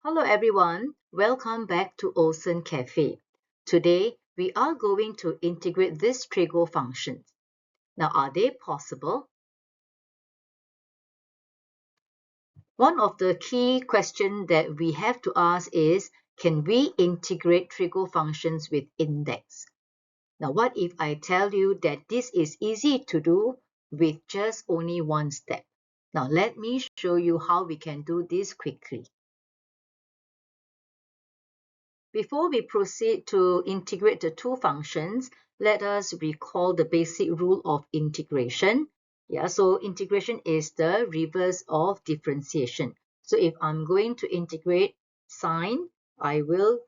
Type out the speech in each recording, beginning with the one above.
Hello everyone, welcome back to Olsen Cafe. Today we are going to integrate these trigo functions. Now are they possible? One of the key questions that we have to ask is, can we integrate trigo functions with index? Now what if I tell you that this is easy to do with just only one step? Now let me show you how we can do this quickly. Before we proceed to integrate the two functions, let us recall the basic rule of integration. So integration is the reverse of differentiation. So if I'm going to integrate sine, I will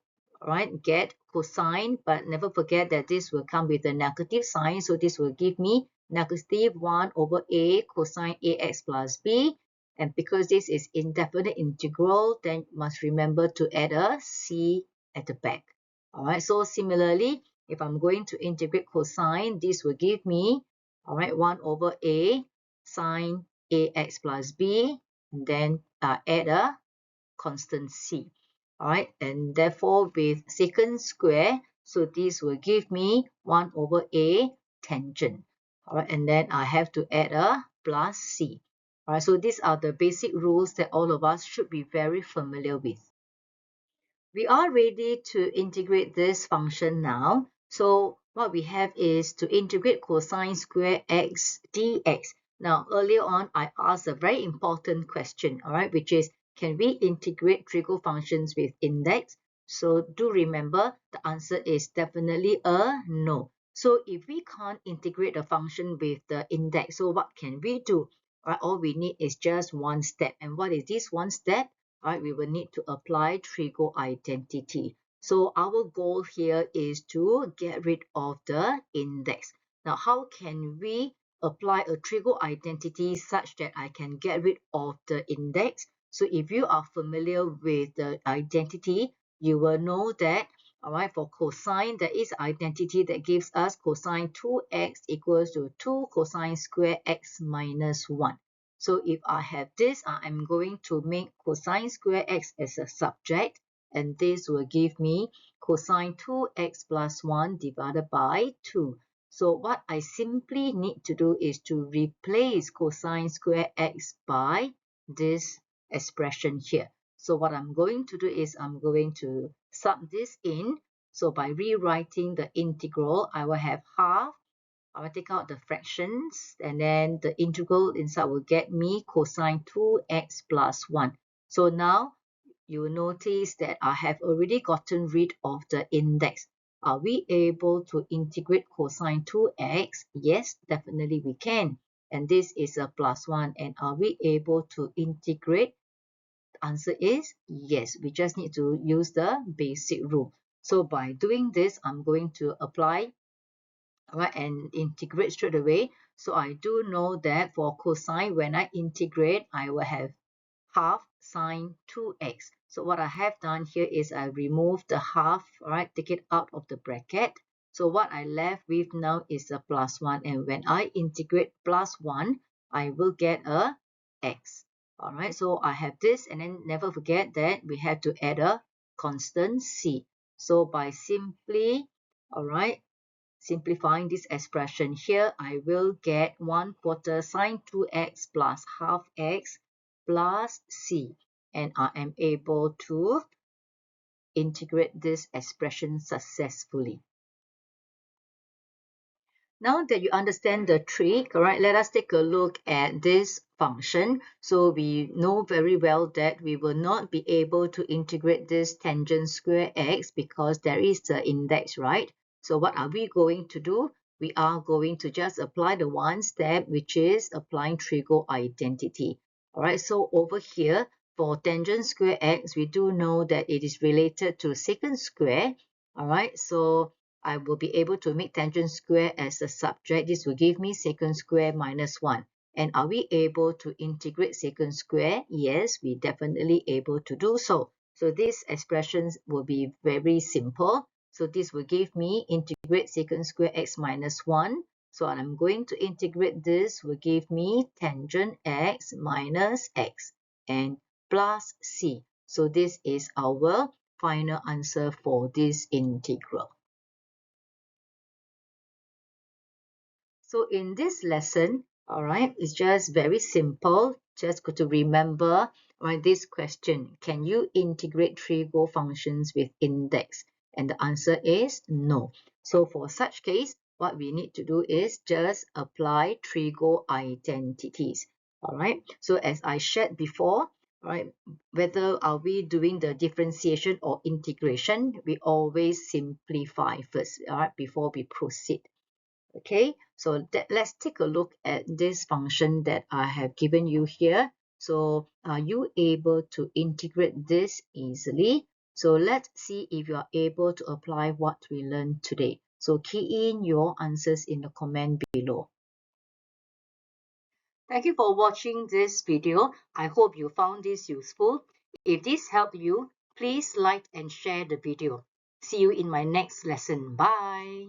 get cosine, but never forget that this will come with a negative sign. So this will give me negative 1 over a cosine ax plus b. And because this is indefinite integral, then you must remember to add a c at the back. Alright, so similarly, if I'm going to integrate cosine, this will give me 1 over a sine ax plus b, and then add a constant c. Alright, and therefore with secant square, so this will give me 1 over a tangent. Alright, and then I have to add a plus c. Alright, so these are the basic rules that all of us should be very familiar with. We are ready to integrate this function now. So what we have is to integrate cosine square x dx. Now earlier on I asked a very important question, which is, can we integrate trigo functions with index? So do remember the answer is definitely a no. So if we can't integrate a function with the index, so what can we do? All we need is just one step. And what is this one step? We will need to apply trigo identity. So our goal here is to get rid of the index. Now, how can we apply a trigo identity such that I can get rid of the index? So if you are familiar with the identity, you will know that, for cosine, there is identity that gives us cosine 2x equals to 2 cosine square x minus 1. So if I have this, I'm going to make cosine square x as a subject, and this will give me cosine 2x plus 1 divided by 2. So what I simply need to do is to replace cosine square x by this expression here. So what I'm going to do is I'm going to sub this in. So by rewriting the integral, I will have half. I will take out the fractions, and then the integral inside will get me cosine 2x plus 1. So now you will notice that I have already gotten rid of the index. Are we able to integrate cosine 2x? Yes, definitely we can. And this is a plus 1. And are we able to integrate? The answer is yes. We just need to use the basic rule. So by doing this, I'm going to apply and integrate straight away. So I do know that for cosine, when I integrate, I will have half sine 2x. So what I have done here is I remove the half, take it out of the bracket. So what I left with now is a plus 1. And when I integrate plus 1, I will get a x. Alright, so I have this, and then never forget that we have to add a constant c. So by simply, simplifying this expression here, I will get 1/4 sine 2x plus half x plus c. And I am able to integrate this expression successfully. Now that you understand the trick, let us take a look at this function. So we know very well that we will not be able to integrate this tangent square x because there is the index, right? So what are we going to do? We are going to just apply the one step, which is applying trigo identity. So over here, for tangent square x, we do know that it is related to secant square. So I will be able to make tangent square as a subject. This will give me secant square minus 1. And are we able to integrate secant square? Yes, we definitely able to do so. So these expressions will be very simple. So this will give me integrate secant square x minus 1. So I'm going to integrate this will give me tangent x minus x and plus c. So this is our final answer for this integral. So in this lesson, all right, it's just very simple. Just got to remember, right, this question: can you integrate trigo functions with index? And the answer is no. So for such case, what we need to do is just apply trigo identities. All right. So as I shared before, right, whether are we doing the differentiation or integration, we always simplify first, all right, before we proceed. Okay, so let's take a look at this function that I have given you here. So are you able to integrate this easily? So let's see if you are able to apply what we learned today. So key in your answers in the comment below. Thank you for watching this video. I hope you found this useful. If this helped you, please like and share the video. See you in my next lesson. Bye.